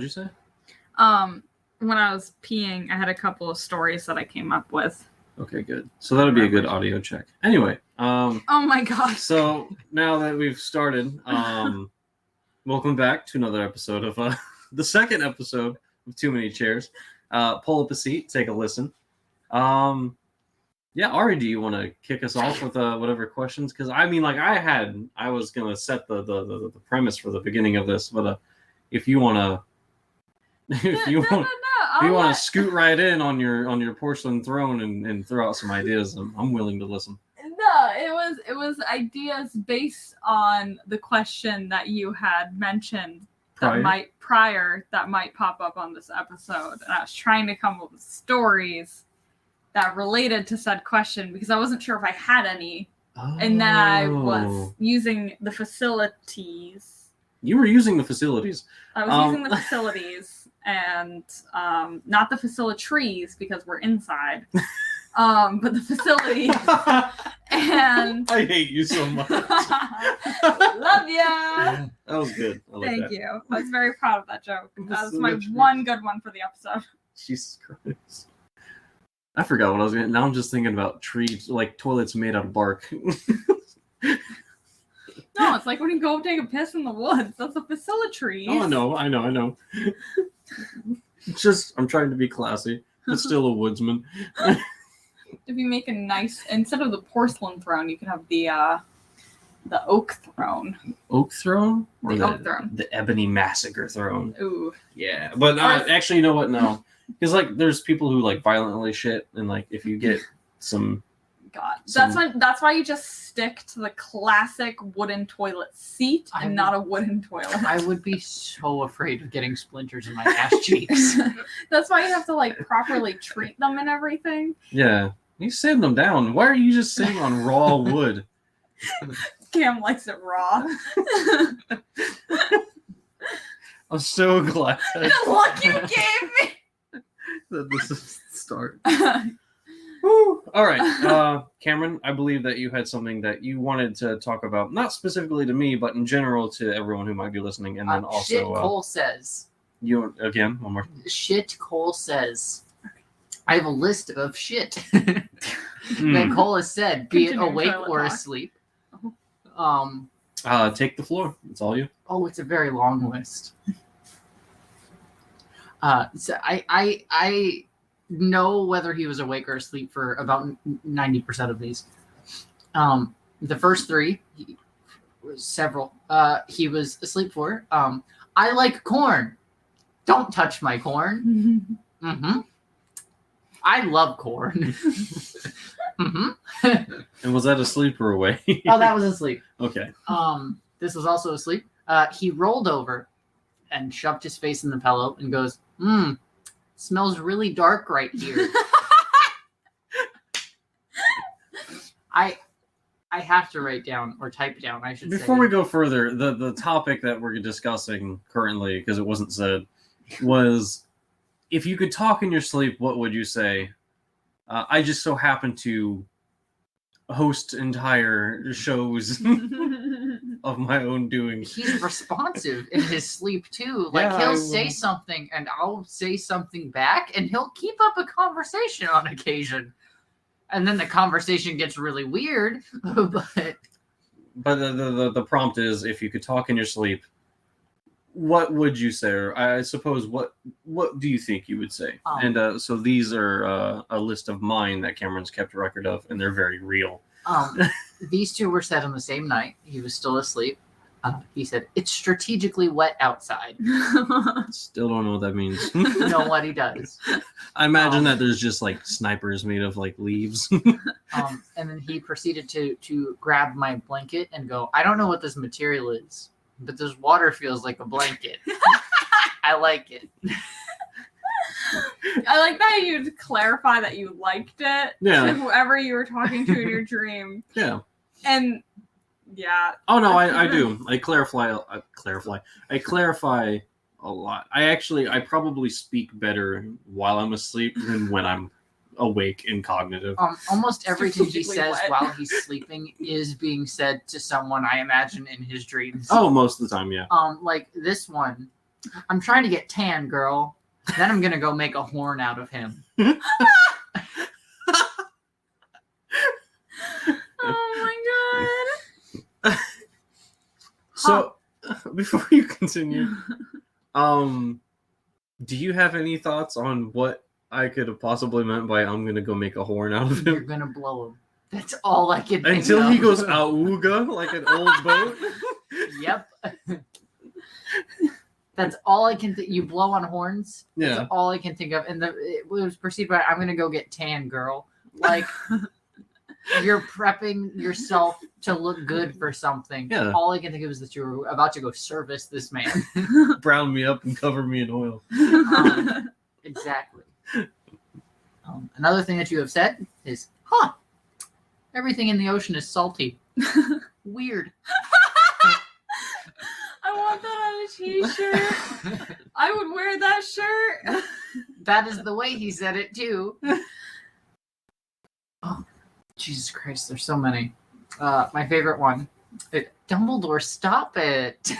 you say? When I was peeing, I had a couple of stories that I came up with. Okay, good. So that'll be a good audio check. Anyway. Oh my gosh. So now that we've started, welcome back to another episode of the second episode of Too Many Chairs. Pull up a seat, take a listen. Yeah, Ari, do you want to kick us off with whatever questions? Because I mean, like I was gonna set the premise for the beginning of this, but if you want to scoot right in on your porcelain throne and throw out some ideas, I'm willing to listen. No, it was ideas based on the question that you had mentioned that might pop up on this episode, and I was trying to come up with stories that related to said question because I wasn't sure if I had any, and then I was using the facilities. You were using the facilities. I was using the facilities, and not the facilitaries because we're inside. But the facilities. And I hate you so much. Love ya. That was good. Thank you. I was very proud of that joke. That was my one good one for the episode. Jesus Christ. I forgot what I was going to... Now I'm just thinking about trees, like toilets made out of bark. No, it's like when you go take a piss in the woods. That's a facilitary. Oh, I know. Just, I'm trying to be classy, but still a woodsman. If you make a nice... Instead of the porcelain throne, you can have the oak throne. Oak throne? Or the oak throne. The ebony massacre throne. Ooh. Yeah, but actually, you know what? No. Because, like, there's people who, like, violently shit, and, like, if you get some... God. That's why you just stick to the classic wooden toilet seat and not a wooden toilet. I would be so afraid of getting splinters in my ass cheeks. That's why you have to, like, properly treat them and everything. Yeah. You sand them down. Why are you just sitting on raw wood? Cam likes it raw. I'm so glad. The look you gave me! That this is the start. Woo. All right. Cameron, I believe that you had something that you wanted to talk about, not specifically to me, but in general to everyone who might be listening. And then also... Shit Cole says. You, again, one more. Shit Cole says. I have a list of shit that Cole has said, be it awake or asleep. Take the floor. It's all you. Oh, it's a very long list. So I know whether he was awake or asleep for about 90% of these. The first three, several, he was asleep for. I like corn. Don't touch my corn. Mm-hmm. I love corn. Mm-hmm. And was that asleep or awake? Oh, that was asleep. Okay. This was also asleep. He rolled over and shoved his face in the pillow and goes, smells really dark right here. I have to write down or type down, I should say. Before we go further, the topic that we're discussing currently, because it wasn't said, was if you could talk in your sleep, what would you say? I just so happen to host entire shows of my own doing. He's responsive in his sleep too. Like he'll say something and I'll say something back and he'll keep up a conversation on occasion. And then the conversation gets really weird. But the prompt is, if you could talk in your sleep, what would you say? Or I suppose what do you think you would say? And so these are a list of mine that Cameron's kept a record of, and they're very real. These two were said on the same night. He was still asleep. He said, "It's strategically wet outside." Still don't know what that means. You know what he does. I imagine that there's just like snipers made of like leaves. And then he proceeded to grab my blanket and go, "I don't know what this material is, but this water feels like a blanket." I like it. I like that you'd clarify that you liked it to whoever you were talking to in your dream. Yeah. And yeah. Oh no, I do. I clarify a lot. I probably speak better while I'm asleep than when I'm awake and cognitive. Almost everything he says while he's sleeping is being said to someone, I imagine, in his dreams. Oh, most of the time, yeah. Like this one, I'm trying to get tan, girl. Then I'm gonna go make a horn out of him. Oh my god. So, before you continue, do you have any thoughts on what I could have possibly meant by I'm gonna go make a horn out of You're him? gonna blow him. That's all I can think Until of. he goes auga like an old boat? Yep. That's all I can think. You blow on horns? Yeah. That's all I can think of. And it was perceived by, I'm going to go get tan, girl. Like, you're prepping yourself to look good for something. Yeah. All I can think of is that you're about to go service this man. Brown me up and cover me in oil. Exactly. Another thing that you have said is, everything in the ocean is salty. Weird. I want that on a t-shirt. I would wear that shirt. That is the way he said it too. Oh, Jesus Christ, there's so many. My favorite one. Dumbledore, stop it.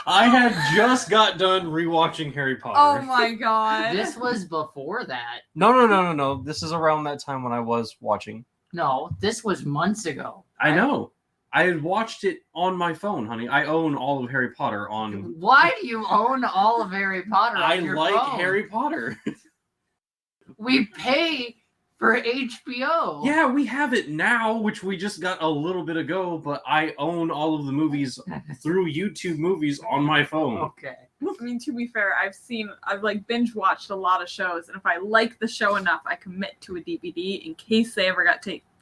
I had just got done rewatching Harry Potter. Oh my god. This was before that. No. This is around that time when I was watching. No, this was months ago. I know. I had watched it on my phone, honey. I own all of Harry Potter on... Why do you own all of Harry Potter on I your like phone? Harry Potter. We pay for HBO. Yeah, we have it now, which we just got a little bit ago, but I own all of the movies through YouTube Movies on my phone. Okay. I mean, to be fair, I've like binge watched a lot of shows, and if I like the show enough, I commit to a DVD in case they ever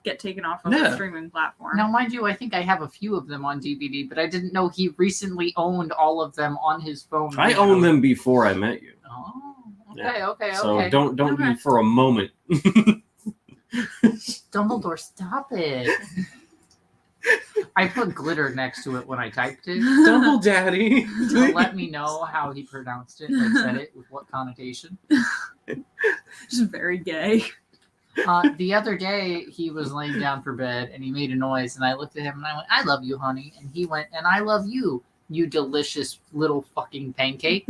get taken off of the streaming platform. Now, mind you, I think I have a few of them on DVD, but I didn't know he recently owned all of them on his phone. I owned them before I met you. Oh, okay, Yeah. okay. So don't Okay. for a moment. Dumbledore, stop it. I put glitter next to it when I typed it Double Daddy. to let me know how he pronounced it, like said it, with what connotation. Just very gay. The other day, he was laying down for bed, and he made a noise, and I looked at him, and I went, I love you, honey. And he went, and I love you, you delicious little fucking pancake.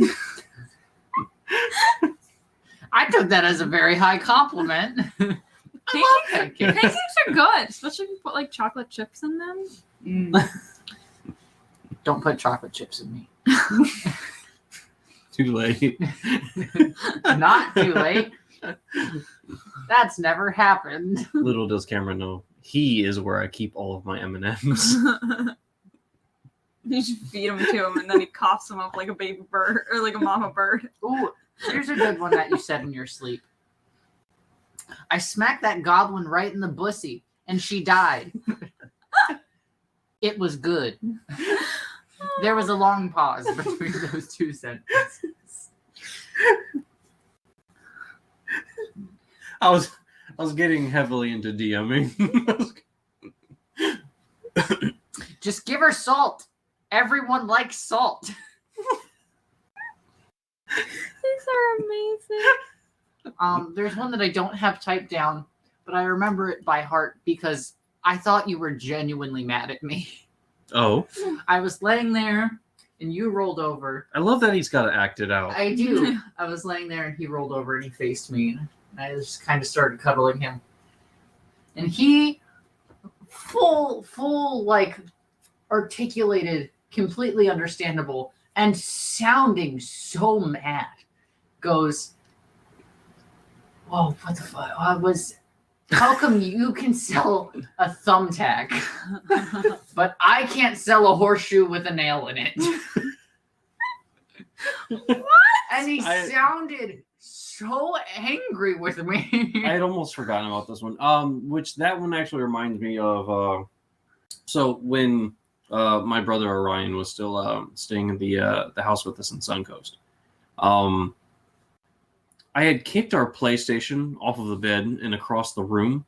I took that as a very high compliment. Pancakes are good, especially if you put like chocolate chips in them. Don't put chocolate chips in me. Too late. Not too late. That's never happened. Little does Cameron know, he is where I keep all of my M&Ms. You should feed them to him, and then he coughs them up like a baby bird or like a mama bird. Ooh, here's a good one that you said in your sleep. I smacked that goblin right in the bussy, and she died. It was good. There was a long pause between those two sentences. I was getting heavily into DMing. Just give her salt. Everyone likes salt. These are amazing. There's one that I don't have typed down, but I remember it by heart because I thought you were genuinely mad at me. Oh. I was laying there, and you rolled over. I love that he's got to act it out. I do. I was laying there, and he rolled over, and he faced me, and I just kind of started cuddling him. And he, full, like, articulated, completely understandable, and sounding so mad, goes, whoa, what the fuck? How come you can sell a thumbtack, but I can't sell a horseshoe with a nail in it? What? And he sounded so angry with me. I had almost forgotten about this one. Which that one actually reminds me of. So when my brother Orion was still staying in the house with us in Suncoast, I had kicked our PlayStation off of the bed and across the room.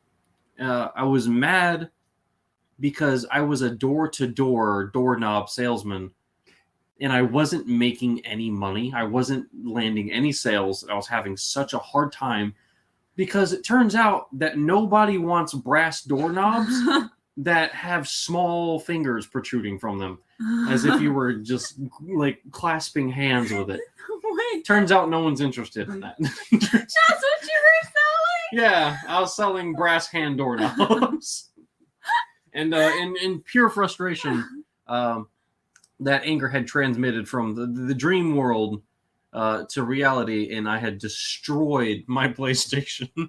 I was mad because I was a door-to-door doorknob salesman, and I wasn't making any money. I wasn't landing any sales. I was having such a hard time because it turns out that nobody wants brass doorknobs that have small fingers protruding from them. as if you were just like clasping hands with it. Wait, Turns out no one's interested in that. that's what you were selling? Yeah, I was selling brass hand doorknobs. And in pure frustration, that anger had transmitted from the dream world to reality, and I had destroyed my PlayStation. Oh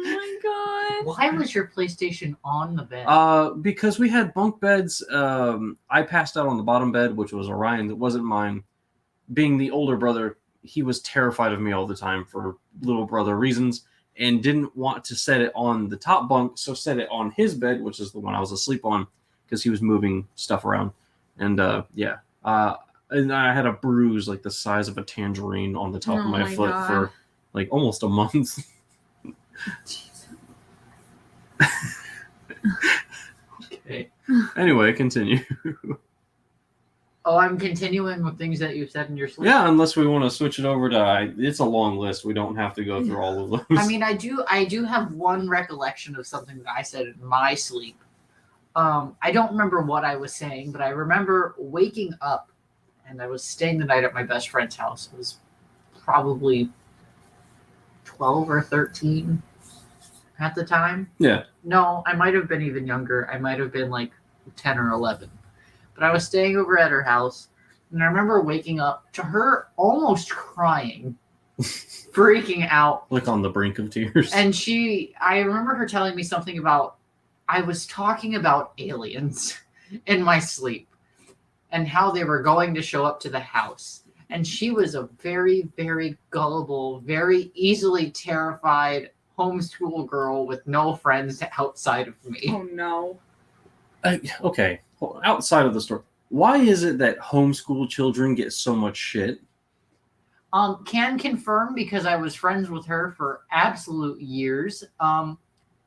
my god. Why was your PlayStation on the bed? Because we had bunk beds. I passed out on the bottom bed, which was Orion's. It wasn't mine. Being the older brother, he was terrified of me all the time for little brother reasons, and didn't want to set it on the top bunk, so set it on his bed, which is the one I was asleep on, because he was moving stuff around. And and I had a bruise like the size of a tangerine on the top of my foot for like almost a month. Okay. Anyway, continue. Oh, I'm continuing with things that you said in your sleep. Yeah, unless we want to switch it over to it's a long list. We don't have to go through all of those. I mean, I do have one recollection of something that I said in my sleep. I don't remember what I was saying, but I remember waking up, and I was staying the night at my best friend's house. It was probably 12 or 13 at the time. Yeah. No, I might have been even younger. I might have been like 10 or 11. But I was staying over at her house, and I remember waking up to her almost crying, freaking out. Like on the brink of tears. And I remember her telling me something about, I was talking about aliens in my sleep and how they were going to show up to the house. And she was a very, very gullible, very easily terrified homeschool girl with no friends outside of me. Oh no. Okay, outside of the story, why is it that homeschool children get so much shit? Can confirm, because I was friends with her for absolute years.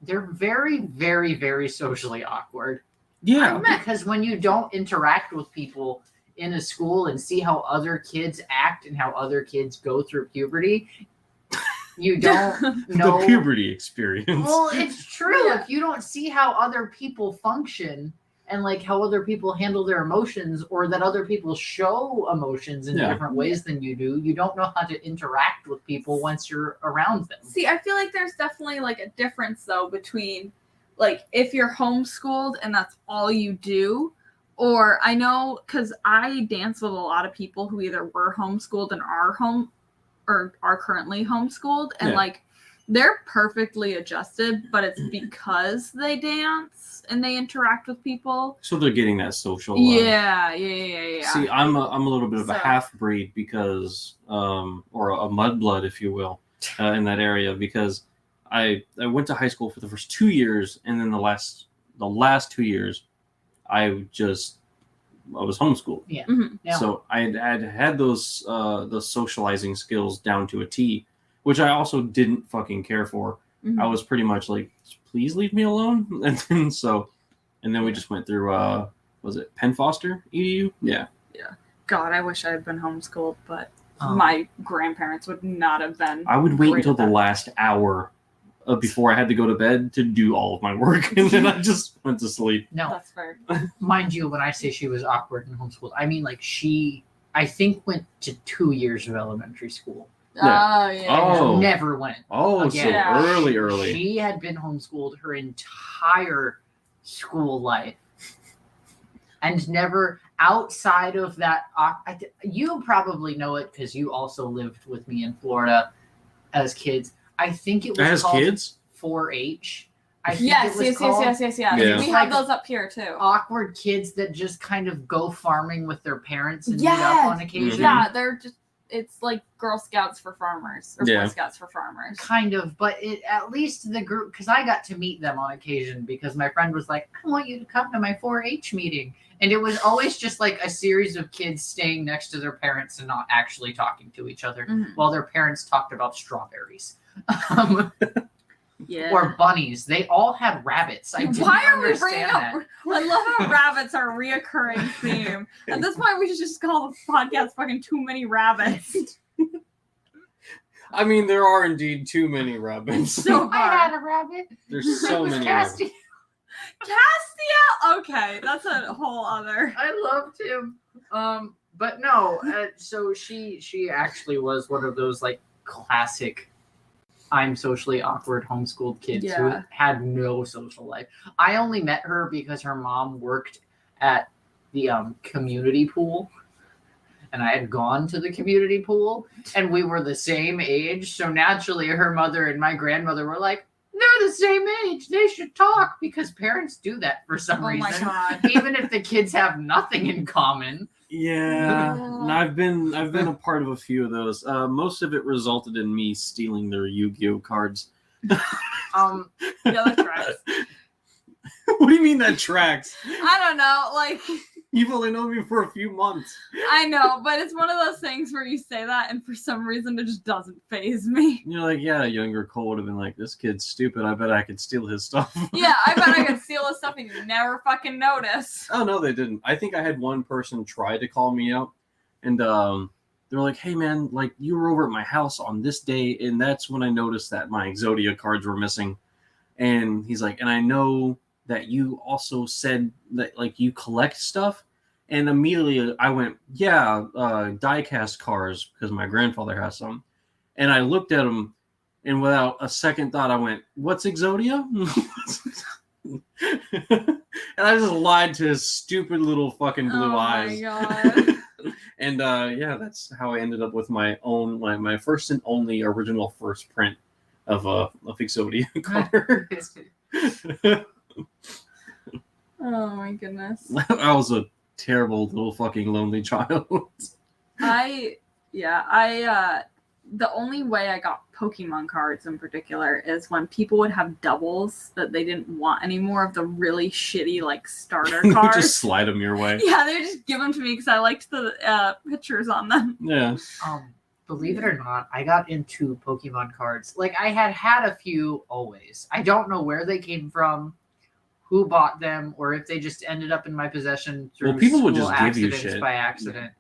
They're very, very, very socially awkward. Yeah. Because when you don't interact with people in a school and see how other kids act and how other kids go through puberty, you don't know. The puberty experience. Well, it's true. Yeah. If you don't see how other people function and like how other people handle their emotions, or that other people show emotions in different ways than you do, you don't know how to interact with people once you're around them. See, I feel like there's definitely like a difference though between like if you're homeschooled and that's all you do, or I know because I dance with a lot of people who either were homeschooled and are currently homeschooled, and like they're perfectly adjusted, but it's because they dance and they interact with people. So they're getting that social. Yeah. See, I'm a little bit of a half breed because, or a mudblood, if you will, in that area, because I went to high school for the first 2 years, and then the last 2 years, I was homeschooled. Yeah. Mm-hmm. Yeah. So I had those socializing skills down to a T, which I also didn't fucking care for. Mm-hmm. I was pretty much like, please leave me alone. And then we just went through, was it Penn Foster EDU? Yeah. God, I wish I had been homeschooled, but my grandparents would not have been. I would wait great until at the that. last hour before I had to go to bed to do all of my work, and then I just went to sleep. No, That's fair. mind you, when I say she was awkward in homeschool, I mean like she, I think, went to 2 years of elementary school. Oh, yeah. Oh. Never went. Oh, Again. so early. She had been homeschooled her entire school life, and never outside of that. You probably know it because you also lived with me in Florida as kids. I think it was As called kids? 4-H. I think Yes. Yeah. We have those up here too. Awkward kids that just kind of go farming with their parents and meet Yes. up on occasion. Yeah, they're just. It's like Girl Scouts for farmers, or Yeah. Boy Scouts for farmers. Kind of, but at least the group, because I got to meet them on occasion because my friend was like, I want you to come to my 4-H meeting. And it was always just like a series of kids staying next to their parents and not actually talking to each other Mhm. while their parents talked about strawberries. Yeah. Or bunnies. They all had rabbits. I didn't Why are we bringing understand up? I love how rabbits are a reoccurring theme. At this point, we should just call the podcast "Fucking Too Many Rabbits." I mean, there are indeed too many rabbits. So I had a rabbit. There's so It was many Casty. Castiel. Okay, that's a whole other. I loved him. But no. So she actually was one of those like classic. I'm socially awkward homeschooled kids who had no social life. I only met her because her mom worked at the community pool, and I had gone to the community pool, and we were the same age. So naturally, her mother and my grandmother were like, they're the same age. They should talk, because parents do that for some reason. Oh my God. Even if the kids have nothing in common. Yeah, and I've been a part of a few of those. Most of it resulted in me stealing their Yu-Gi-Oh cards. Yeah, that tracks. What do you mean that tracks? I don't know, like. You've only known me for a few months. I know, but it's one of those things where you say that, and for some reason, it just doesn't faze me. You're like, yeah, a younger Cole would have been like, this kid's stupid. I bet I could steal his stuff. Yeah, I bet I could steal his stuff and you never fucking notice. Oh, no, they didn't. I think I had one person try to call me out, and they were like, hey, man, like, you were over at my house on this day, and that's when I noticed that my Exodia cards were missing. And he's like, and I know that you also said that, like, you collect stuff. And immediately I went, yeah, die-cast cars, because my grandfather has some. And I looked at him, and without a second thought, I went, what's Exodia? And I just lied to his stupid little fucking blue eyes. Oh my God. And yeah, that's how I ended up with my own, my first and only original first print of Exodia cards. Oh my goodness. I was a terrible little fucking lonely child. The only way I got Pokemon cards in particular is when people would have doubles that they didn't want anymore of the really shitty like starter cards. Just slide them your way. Yeah, they would just give them to me because I liked the pictures on them. Yeah. Believe it or not, I got into Pokemon cards. Like, I had a few always. I don't know where they came from, who bought them, or if they just ended up in my possession through people would school just give you accidents shit. by accident.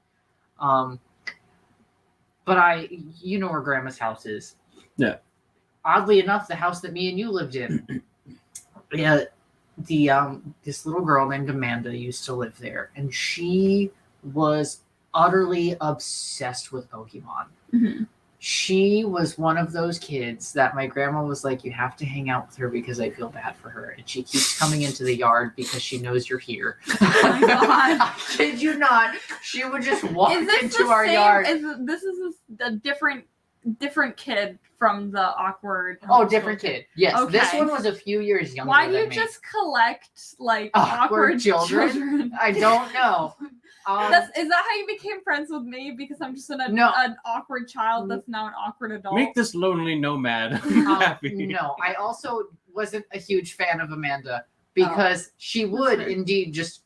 But you know where Grandma's house is. Yeah. Oddly enough, the house that me and you lived in. Yeah, this little girl named Amanda used to live there, and she was utterly obsessed with Pokemon. Mm-hmm. She was one of those kids that my grandma was like, you have to hang out with her because I feel bad for her. And she keeps coming into the yard because she knows you're here. Oh my God. I kid you not. She would just walk into our yard. This is a different kid from the awkward. Oh, different kid. Yes. Okay. This one was a few years younger Why do than you me. just collect like Awkward children? I don't know. Is that how you became friends with me? Because I'm just an awkward child that's now an awkward adult. Make this lonely nomad happy. No, I also wasn't a huge fan of Amanda because she would indeed just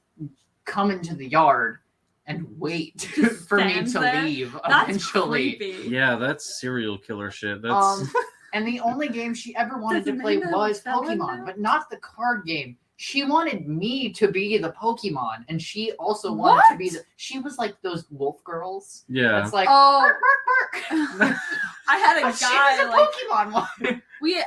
come into the yard and wait for me to leave eventually. That's creepy. Yeah, that's serial killer shit. That's and the only game she ever wanted to play was Pokemon, but not the card game. She wanted me to be the Pokemon, and she also wanted to be she was like those wolf girls. Yeah. It's like, bark, bark, bark. I had a guy she was a Pokemon one.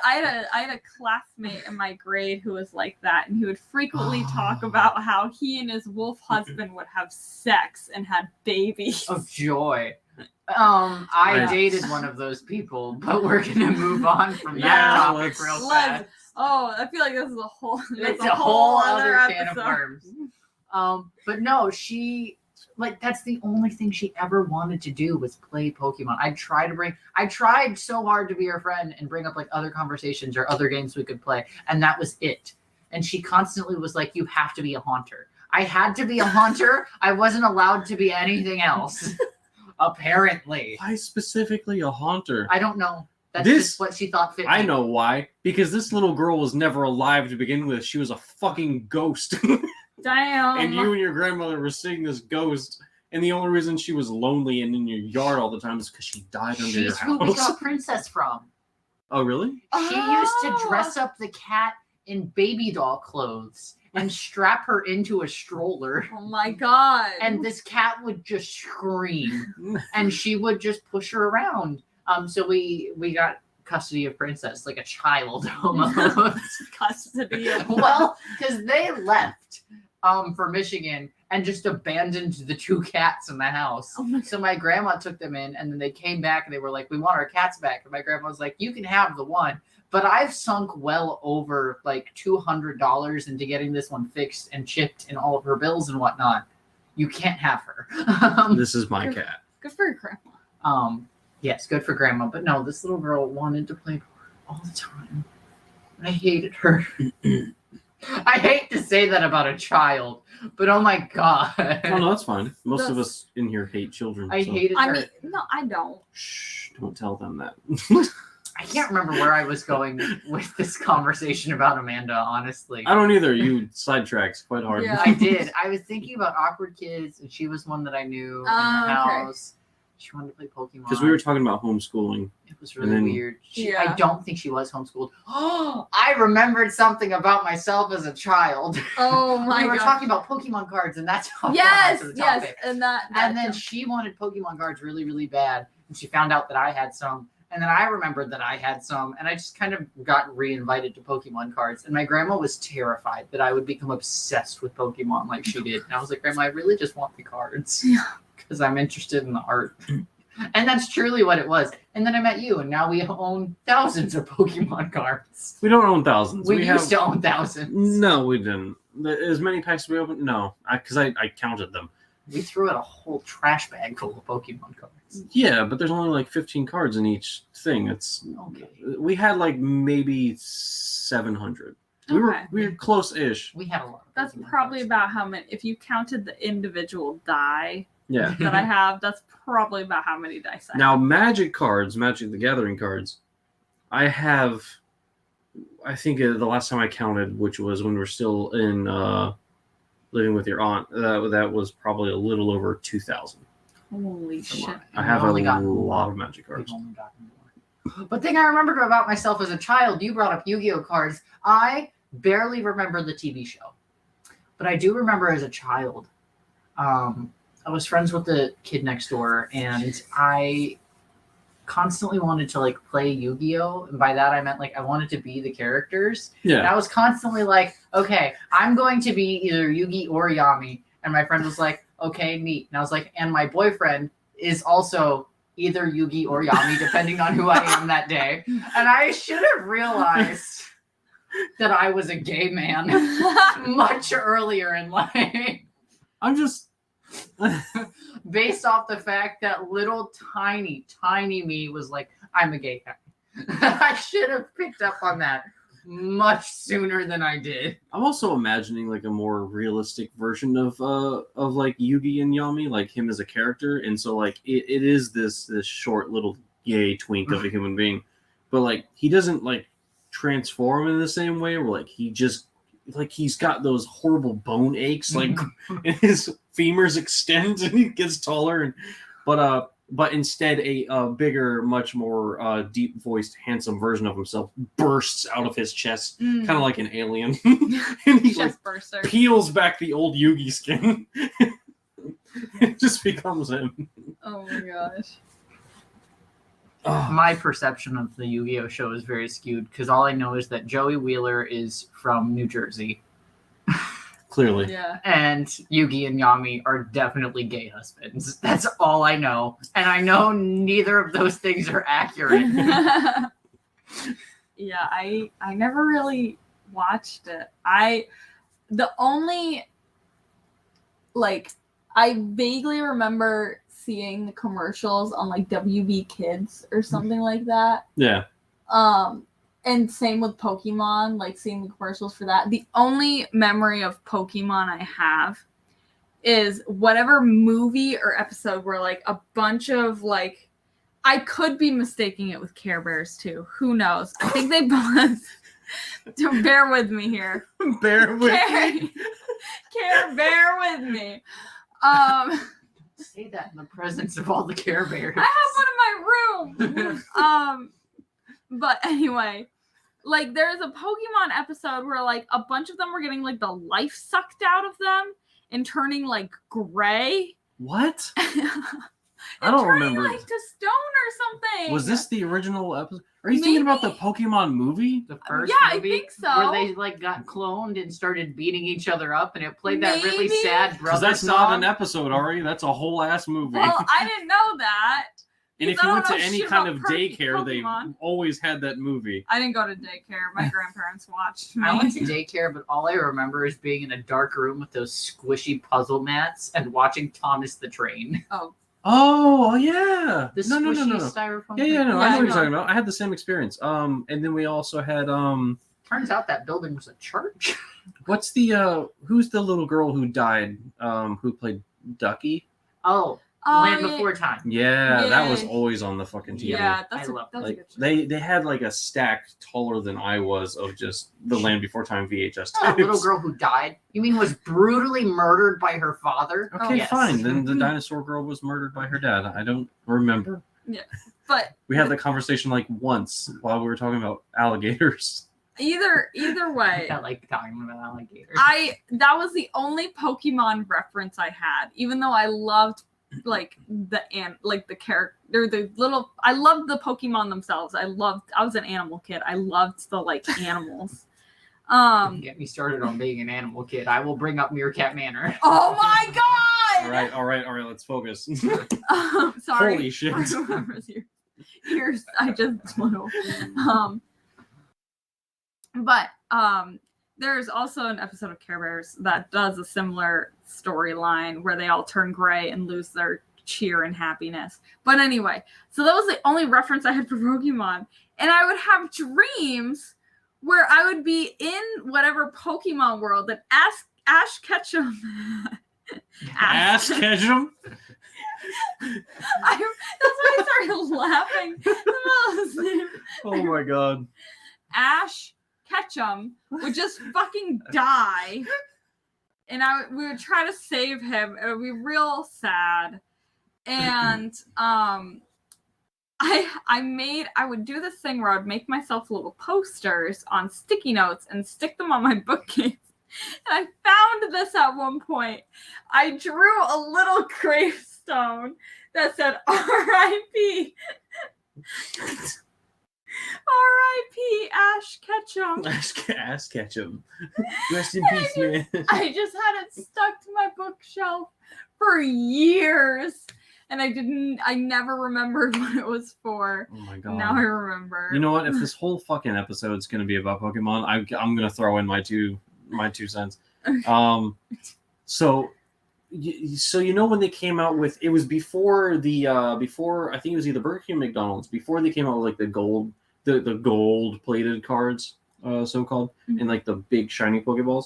I had a classmate in my grade who was like that, and he would frequently talk about how he and his wolf husband would have sex and had babies. Of joy. I dated one of those people, but we're gonna move on from that topic real fast. Oh, I feel like this is a whole. It's a whole other can of episode. worms. But no, she that's the only thing she ever wanted to do was play Pokemon. I tried so hard to be her friend and bring up like other conversations or other games we could play, and that was it. And she constantly was like, "You have to be a haunter." I had to be a haunter. I wasn't allowed to be anything else. Apparently. Why specifically a haunter? I don't know. That's just what she thought fit. I know why. Because this little girl was never alive to begin with. She was a fucking ghost. Damn. And you and your grandmother were seeing this ghost. And the only reason she was lonely and in your yard all the time is because she died under your house. She's who we got Princess from. Oh, really? She used to dress up the cat in baby doll clothes and strap her into a stroller. Oh my God. And this cat would just scream. And she would just push her around. So we got custody of Princess, like a child almost. Custody of Well, because they left for Michigan and just abandoned the 2 cats in the house. Oh my So my grandma took them in, and then they came back and they were like, "We want our cats back." And my grandma was like, "You can have the one, but I've sunk well over like $200 into getting this one fixed and chipped in all of her bills and whatnot. You can't have her." This is my cat. Good for your grandma. Yes, good for grandma. But no, this little girl wanted to play all the time. I hated her. I hate to say that about a child, but oh my god. Oh, no, that's fine. Most of us in here hate children. I hated her. I mean, no, I don't. Shh, don't tell them that. I can't remember where I was going with this conversation about Amanda, honestly. I don't either. You sidetracks quite hard. Yeah. I did. I was thinking about awkward kids, and she was one that I knew in the house. She wanted to play Pokemon. Because we were talking about homeschooling. It was really weird. Yeah. I don't think she was homeschooled. Oh, I remembered something about myself as a child. Oh my We were god. talking about Pokemon cards, and that's how Yes, to the yes, topic. and that And then she wanted Pokemon cards really, really bad, and she found out that I had some. And then I remembered that I had some, and I just kind of got re-invited to Pokemon cards. And my grandma was terrified that I would become obsessed with Pokemon like she did. And I was like, "Grandma, I really just want the cards because I'm interested in the art." And that's truly what it was. And then I met you, and now we own thousands of Pokemon cards. We don't own thousands. We used to own thousands. No, we didn't. As many packs as we opened? No, because I counted them. We threw out a whole trash bag full of Pokemon cards. Yeah, but there's only like 15 cards in each thing. It's Okay. We had like maybe 700. We were close-ish. We had a lot. Of that's Pokemon probably cards. about how many. If you counted the individual die Yeah. that I have, that's probably about how many dice I have. Now, Magic cards, Magic the Gathering cards, I have. I think the last time I counted, which was when we were still in living with your aunt, that was probably a little over 2,000. Holy shit! I have a only gotten lot more. of Magic cards. We've only gotten more. But thing I remembered about myself as a child, you brought up Yu-Gi-Oh cards. I barely remember the TV show, but I do remember as a child. I was friends with the kid next door, and I constantly wanted to like play Yu-Gi-Oh, and by that I meant like I wanted to be the characters. And Yeah. I was constantly like, okay, I'm going to be either Yugi or Yami. And my friend was like, okay, neat. And I was like, and my boyfriend is also either Yugi or Yami, depending on who I am that day. And I should have realized that I was a gay man much earlier in life. I'm just. Based off the fact that little tiny me was like, I'm a gay guy. I should have picked up on that much sooner than I did. I'm also imagining like a more realistic version of like Yugi and Yami, like him as a character, and so like it is this short little gay twink of a human being, but like he doesn't like transform in the same way. Where like he just like he's got those horrible bone aches, like and his femurs extend and he gets taller, and but instead a bigger, much more deep voiced, handsome version of himself bursts out of his chest, kind of like an alien, and he like Chest burster. peels back the old Yugi skin. It just becomes him. Oh my gosh. Oh, My perception of the Yu-Gi-Oh show is very skewed because all I know is that Joey Wheeler is from New Jersey clearly. Yeah. and Yugi and Yami are definitely gay husbands. That's all I know. And I know neither of those things are accurate. Yeah, I never really watched it. The only like I vaguely remember seeing the commercials on like WB Kids or something like that. Yeah. And same with Pokemon, like seeing the commercials for that. The only memory of Pokemon I have is whatever movie or episode where like a bunch of like I could be mistaking it with Care Bears too. Who knows? I think they both bear with me here. Bear with me. Care, bear with me. Say that in the presence of all the Care Bears. I have one in my room. But anyway, like there's a Pokemon episode where like a bunch of them were getting like the life sucked out of them and turning like gray. What? I don't turned, remember. like, to stone or something. Was this the original episode? Are you thinking about the Pokemon movie? The first Yeah, movie I think so. where they like got cloned and started beating each other up, and it played that really Maybe. sad Because brother that's song. not an episode, Ari. That's a whole ass movie. Well, I didn't know that. and if I you don't went to know any shit kind about of daycare, Pokemon. they always had that movie. I didn't go to daycare. My grandparents watched me. I went to daycare, but all I remember is being in a dark room with those squishy puzzle mats and watching Thomas the Train. Oh yeah. The no. styrofoam. Yeah, thing. no, Yeah, I know I what you're know. talking about. I had the same experience. And then we also had Turns out that building was a church. what's the who's the little girl who died? Who played Ducky? Oh, Land Before Time. Yeah, that was Yeah. always on the fucking TV. Yeah, that's I a love good Like show. they had like a stack taller than I was of just the Land Before Time VHS That tapes. little girl who died. You mean was brutally murdered by her father? Okay, Yes. fine. Then the dinosaur girl was murdered by her dad. I don't remember. But We had the conversation like once while we were talking about alligators. either I way, felt like talking about alligators. that was the only Pokemon reference I had, even though I loved like the character, the little. I loved the Pokemon themselves. I was an animal kid. I loved the like animals. Don't get me started on being an animal kid. I will bring up Meerkat Manor. Oh my god! All right. Let's focus. Sorry. Holy shit. Ears, I just blew. But there's also an episode of Care Bears that does a similar storyline where they all turn gray and lose their cheer and happiness. But anyway, so that was the only reference I had for Pokemon. And I would have dreams where I would be in whatever Pokemon world that Ash Ketchum. Ass Ketchum? That's why I started laughing. That was his name. Oh my god. Ash Ketchum would just fucking die, and we would try to save him. It would be real sad, and I would do this thing where I would make myself little posters on sticky notes and stick them on my bookcase. And I found this at one point. I drew a little gravestone that said R.I.P. R.I.P. Ash Ketchum. Ass Ketchum. Rest in peace, man. I just had it stuck to my bookshelf for years. And I never remembered what it was for. Oh my god. Now I remember. You know what? If this whole fucking episode's gonna be about Pokemon, I'm gonna throw in my two cents. So you know when they came out with, it was before I think it was either Burger King or McDonald's, before they came out with like the gold plated cards, so called, and like the big shiny Pokeballs.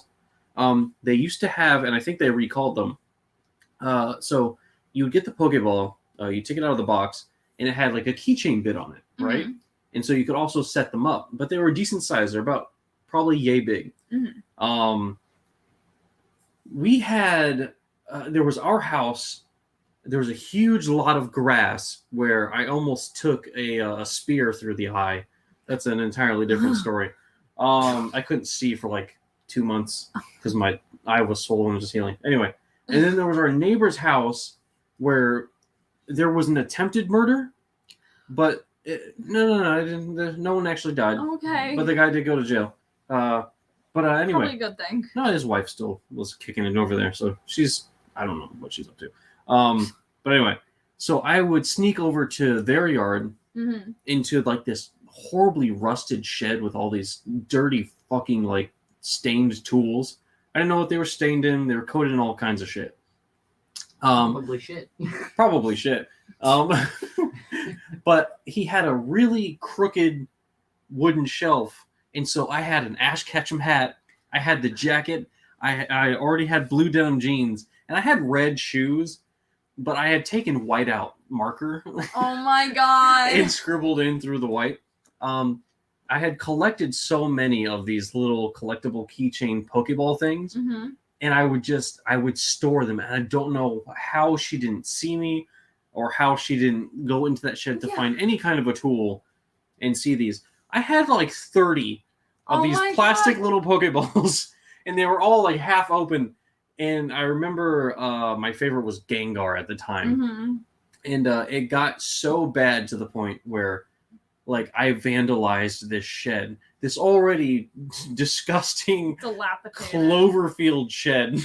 They used to have, and I think they recalled them. So you would get the Pokeball, you take it out of the box, and it had like a keychain bit on it, right? Mhm. And so you could also set them up, but they were decent size. They're about probably yay big. Mhm. We had there was our house. There was a huge lot of grass where I almost took a spear through the eye. That's an entirely different story. I couldn't see for like 2 months because my eye was swollen and just healing. Anyway, and then there was our neighbor's house where there was an attempted murder, but no one actually died. Okay. But the guy did go to jail. Anyway, Probably a good thing. no, his wife still was kicking it over there, so I don't know what she's up to. But anyway, so I would sneak over to their yard Mm-hmm. into like this horribly rusted shed with all these dirty fucking like stained tools. I didn't know what they were stained in. They were coated in all kinds of shit. Probably shit. Probably shit. But he had a really crooked wooden shelf, and so I had an Ash Ketchum hat. I had the jacket. I already had blue denim jeans, and I had red shoes, but I had taken whiteout marker Oh my god. and scribbled in through the white. I had collected so many of these little collectible keychain Pokeball things, Mm-hmm. and I would store them, and I don't know how she didn't see me or how she didn't go into that shed to find any kind of a tool and see these. I had like 30 of these my plastic God. little Pokeballs, and they were all like half open. And I remember my favorite was Gengar at the time. Mm-hmm. And it got so bad to the point where, like, I vandalized this shed, this already disgusting Dilapidated. Cloverfield shed.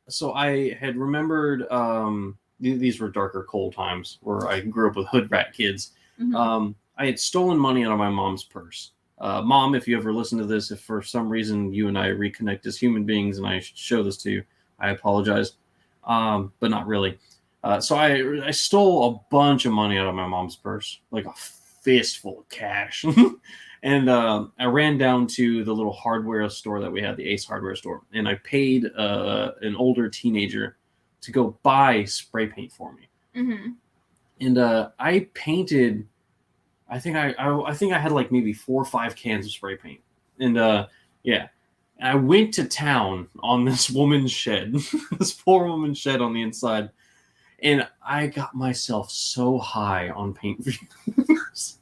So I had remembered, these were darker, cold times where I grew up with hood rat kids. Mhm. I had stolen money out of my mom's purse. Mom, if you ever listen to this, if for some reason you and I reconnect as human beings and I show this to you, I apologize. But not really. So I stole a bunch of money out of my mom's purse, like a fistful of cash. And I ran down to the little hardware store that we had, the Ace hardware store, and I paid an older teenager to go buy spray paint for me. Mm-hmm. And I painted, I think I had like maybe 4 or 5 cans of spray paint. And yeah, I went to town on this woman's shed, this poor woman's shed on the inside. And I got myself so high on paint fumes.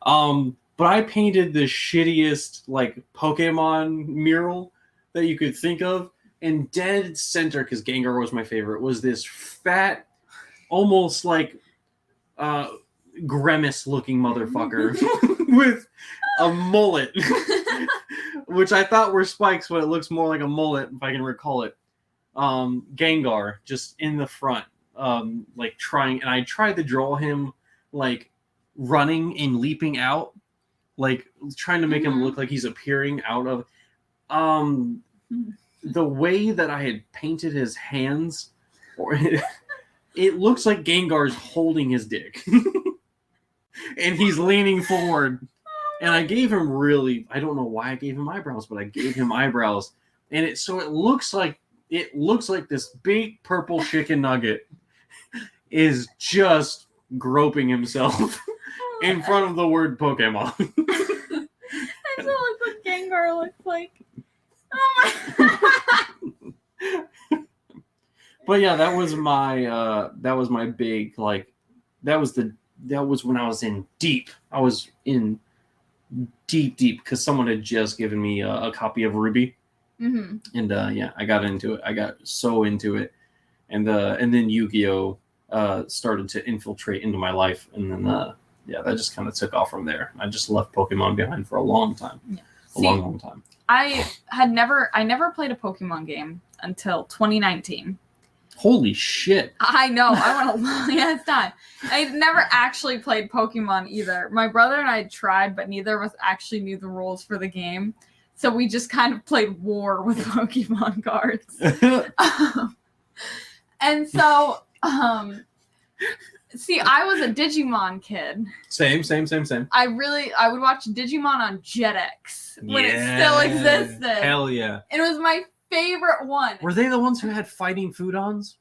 But I painted the shittiest like Pokémon mural that you could think of. And dead center, because Gengar was my favorite, was this fat, almost like grimace-looking motherfucker with a mullet, which I thought were spikes, but it looks more like a mullet, if I can recall it. Gengar just in the front, like trying, and I tried to draw him like running and leaping out, like trying to make him look like he's appearing out of the way that I had painted his hands, or it looks like Gengar's holding his dick and he's leaning forward. And I gave him I don't know why I gave him eyebrows, but I gave him eyebrows, and it looks like this big purple chicken nugget is just groping himself in front of the word Pokemon. I feel like what Gengar looks like. Oh my. But yeah, that was my big, like, that was when I was in deep. I was in deep because someone had just given me a copy of Ruby. Mm-hmm. And yeah, I got into it. I got so into it, and then Yu-Gi-Oh started to infiltrate into my life, and then yeah, that just kind of took off from there. I just left Pokemon behind for a long time. Yeah. Long time. I never played a Pokemon game until 2019. Holy shit. I know. I went a long ass time. I never actually played Pokemon either. My brother and I tried, but neither of us actually knew the rules for the game. So we just kind of played war with Pokemon cards. And so, see, I was a Digimon kid. Same. I would watch Digimon on Jetix when it still existed. Hell yeah. And it was my favorite one. Were they the ones who had fighting Foodons?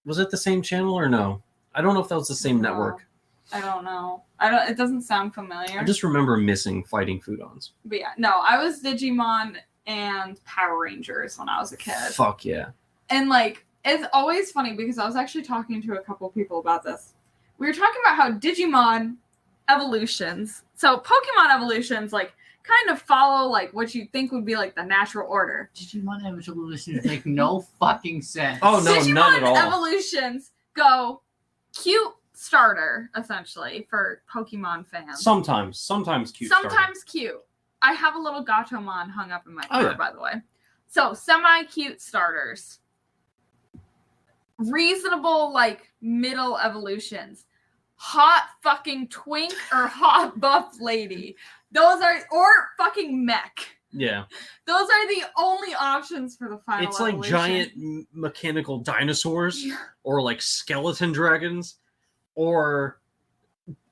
Was it the same channel or no? I don't know if that was the same network. I don't know. It doesn't sound familiar. I just remember missing fighting Foodons. But yeah, no, I was Digimon and Power Rangers when I was a kid. Fuck yeah. And like, it's always funny because I was actually talking to a couple people about this. We were talking about how Digimon evolutions, so Pokemon evolutions, like, kind of follow like what you think would be like the natural order. Digimon evolutions make no fucking sense. Oh no, Digimon none at all. Evolutions go cute starter, essentially, for Pokemon fans. Sometimes cute. Sometimes cute. I have a little Gatomon hung up in my car, by the way. So semi-cute starters. Reasonable, like, middle evolutions. Hot fucking twink or hot buff lady. Those are, or fucking mech. Yeah. Those are the only options for the final It's like evolution. giant mechanical dinosaurs, or like skeleton dragons, or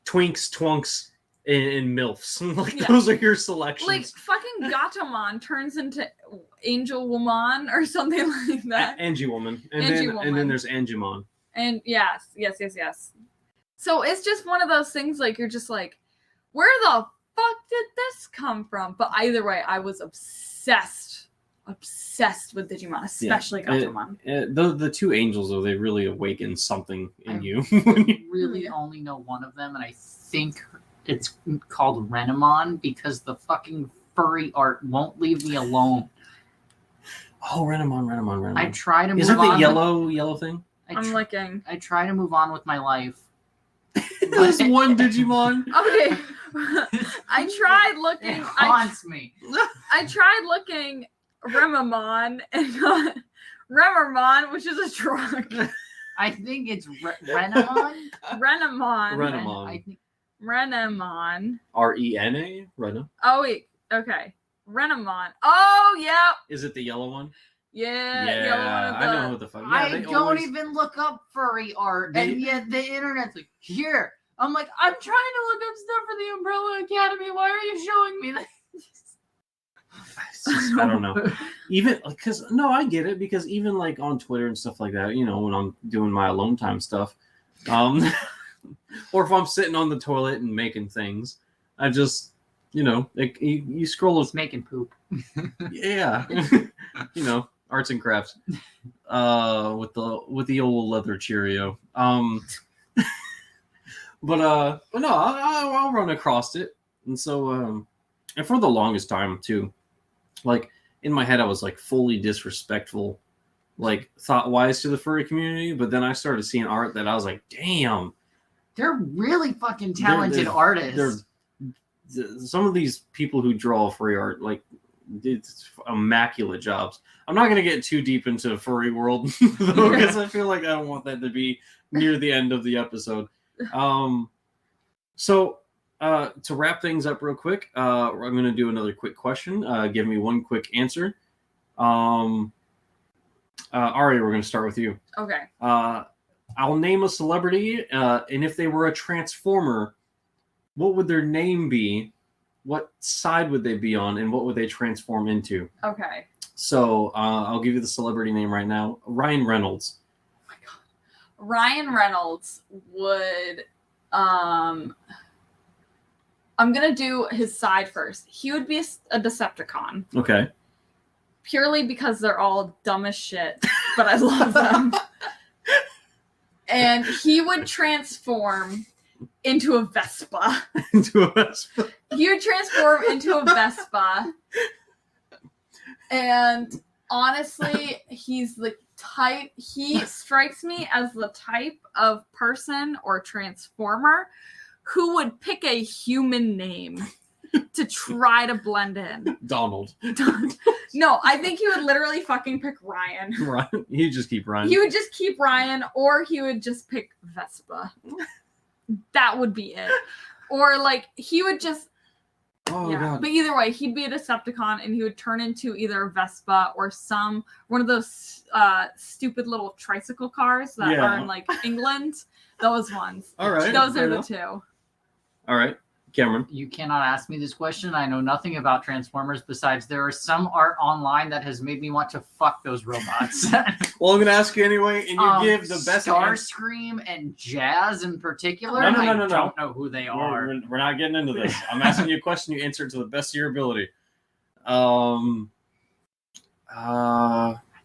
twinks, twunks, and MILFs. Like, those are your selections. Like, fucking Gatomon turns into Angel Woman or something like that. Angie Woman. And then there's Angemon. And yes. So it's just one of those things, like, you're just like, where the fuck did this come from? But either way, I was obsessed with Digimon, especially Gatomon. The two angels, though, they really awaken something in you. I really only know one of them, and I think it's called Renamon, because the fucking furry art won't leave me alone. Oh, Renamon. I try to move on. Is it the yellow thing? I'm looking. I try to move on with my life. This one Digimon. Okay. I tried looking. It haunts me. I tried looking Remamon and not Remamon, which is a truck. I think it's Renamon. Renamon. Renamon. I think Renamon. Rena. Rena. Oh wait. Okay. Renamon. Oh yeah. Is it the yellow one? Yeah. Yeah, yellow one with I know who the fuck. Yeah, I they don't always- even look up furry art, They- and yet the internet's like, here. I'm like, I'm trying to look up stuff for the Umbrella Academy. Why are you showing me this? I don't know. Even because I get it, because even like on Twitter and stuff like that, you know, when I'm doing my alone time stuff, or if I'm sitting on the toilet and making things, I just, you know, like you scroll. It's making poop. Yeah, you know, arts and crafts, with the old leather Cheerio. But no, I'll run across it, and so and for the longest time too, like in my head I was like fully disrespectful, like thought wise to the furry community, but then I started seeing art that I was like, damn, They're really fucking talented they're- artists. some of these people who draw furry art, like, it's immaculate jobs. I'm not gonna get too deep into the furry world though, because I feel like I don't want that to be near the end of the episode. So to wrap things up real quick, I'm going to do another quick question. Give me one quick answer. Ari, we're going to start with you. Okay. I'll name a celebrity, and if they were a transformer, what would their name be? What side would they be on, and what would they transform into? Okay. So I'll give you the celebrity name right now. Ryan Reynolds. Ryan Reynolds would I'm gonna do his side first. He would be a Decepticon, Okay. purely because they're all dumb as shit, but I love them. And he would transform into a Vespa. Into a Vespa. He would transform into a Vespa. And honestly, he's the type, he strikes me as the type of person or transformer who would pick a human name to try to blend in. Donald. No, I think he would literally fucking pick Ryan. Ryan. You just keep Ryan. He would just keep Ryan, or he would just pick Vespa. That would be it. Or like he would just Oh yeah. god. But either way, he'd be a Decepticon and he would turn into either a Vespa or one of those stupid little tricycle cars that are in like England. Those ones. All right. Those fair are the enough. two. All right. Cameron. You cannot ask me this question. I know nothing about Transformers besides there is some art online that has made me want to fuck those robots. Well, I'm going to ask you anyway, and you give the best answer. Starscream and Jazz in particular. No. I don't know who they are. We're not getting into this. I'm asking you a question. You answer it to the best of your ability. I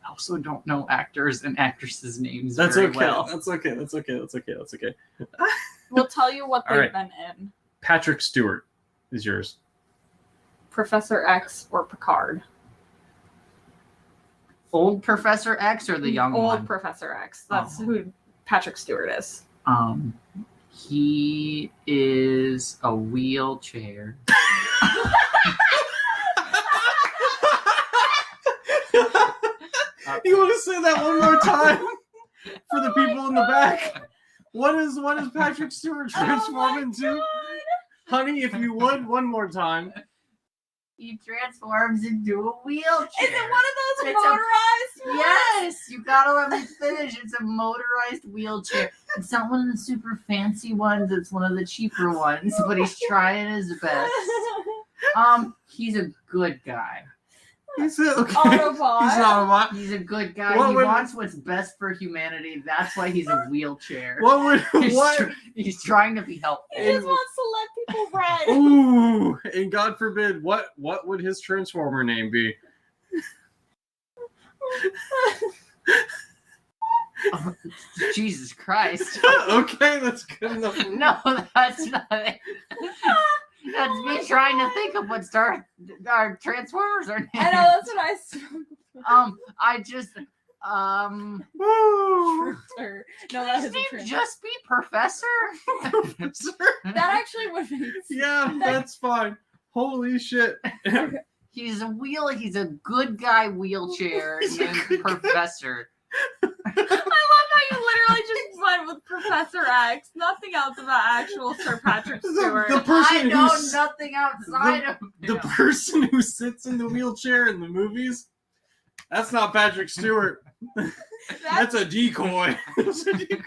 also don't know actors and actresses' names That's very okay. well. That's okay. We'll tell you what All they've right. been in. Patrick Stewart is yours. Professor X or Picard. Old Professor X or the young Old one? Professor X. That's Oh. who Patrick Stewart is. He is a wheelchair. You want to say that one more time for the people in the back? What is Patrick Stewart transform into? Honey, if you would, one more time. He transforms into a wheelchair. Is it one of those It's a- motorized ones? Yes, you gotta let me finish. It's a motorized wheelchair. It's not one of the super fancy ones. It's one of the cheaper ones, but he's trying his best. He's a good guy. He's okay. Autobot. He's not a bot. He's a good guy. What He would- wants what's best for humanity. That's why he's a wheelchair. What would He's trying to be helpful. He just wants to let people ride. Ooh, and God forbid, what would his transformer name be? Oh, Jesus Christ. Okay, that's good enough. No, that's not it. That's me trying to think of what our Transformers are named. I know, that's what I I just Woo! Or, no, that His is a name trans. just be Professor? That actually would make sense. Yeah, that's fine. Holy shit. He's a good guy wheelchair named Professor. I love how you literally just went with Professor X. Nothing else about actual Sir Patrick Stewart. The person I know who's- nothing outside of The him. person who sits in the wheelchair in the movies, that's not Patrick Stewart. That's a decoy. The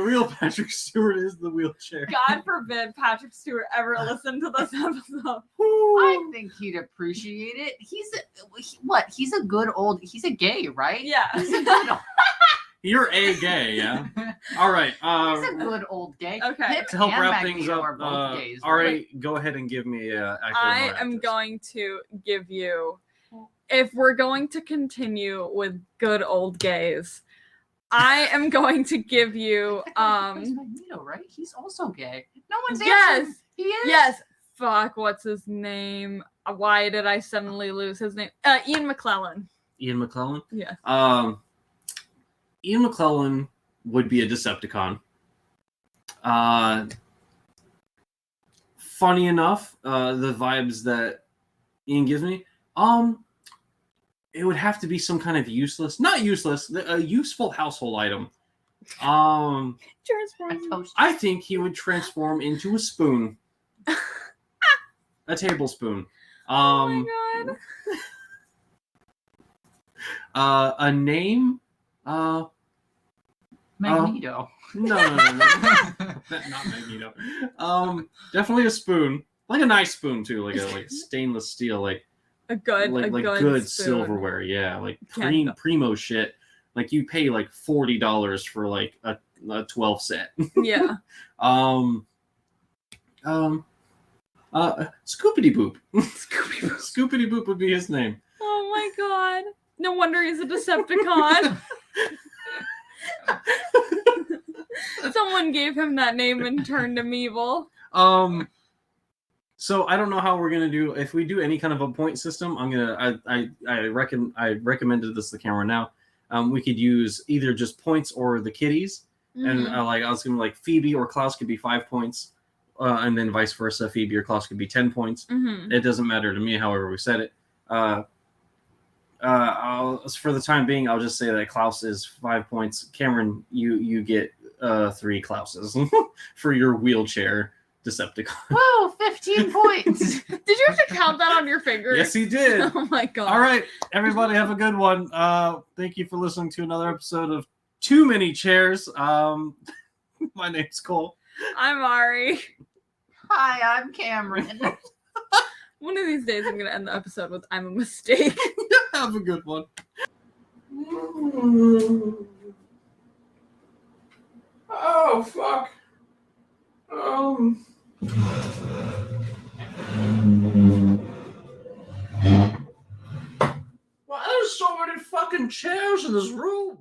real Patrick Stewart is the wheelchair. God forbid Patrick Stewart ever listened to this episode. I think he'd appreciate it. He's a gay, right? Yeah. He's a good old, You're a gay, yeah? All right. he's a good old gay. Okay. Him To help and wrap Magneto things up, are both gays, all right, go ahead and give me I am going to give you, if we're going to continue with good old gays, I am going to give you, He's Magneto, right? He's also gay. No one's yes, answering. He is. yes, fuck, what's his name? Why did I suddenly lose his name? Ian McClellan. Ian McClellan? Yeah. Ian McClellan would be a Decepticon. Funny enough, the vibes that Ian gives me, it would have to be some kind of a useful household item. Transform. I think he would transform into a spoon. A tablespoon. Oh my god. A name? Magneto. No. Not Magneto. Definitely a spoon. Like a nice spoon too, like a stainless steel, like good spoon. silverware. Yeah, like Can't- primo shit. Like you pay like $40 for like a 12 set. Yeah. Scoopity Boop. Scoopity Boop would be his name. Oh my god. No wonder he's a Decepticon. Someone gave him that name and turned him evil. So I don't know how we're gonna do. If we do any kind of a point system, I recommended this to the camera now. We could use either just points or the kitties, and I was gonna like Phoebe or Klaus could be 5 points, and then vice versa. Phoebe or Klaus could be 10 points. It doesn't matter to me. However we said it. For the time being, I'll just say that Klaus is 5 points. Cameron, you get 3 Klauses for your wheelchair Decepticon. Whoa, 15 points. Did you have to count that on your fingers? Yes, he did. Oh my god. All right, everybody, have a good one. Thank you for listening to another episode of Too Many Chairs. My name's Cole. I'm Ari. Hi, I'm Cameron. One of these days I'm going to end the episode with I'm a mistake. Have a good one. Oh, fuck. Why there's so many fucking chairs in this room?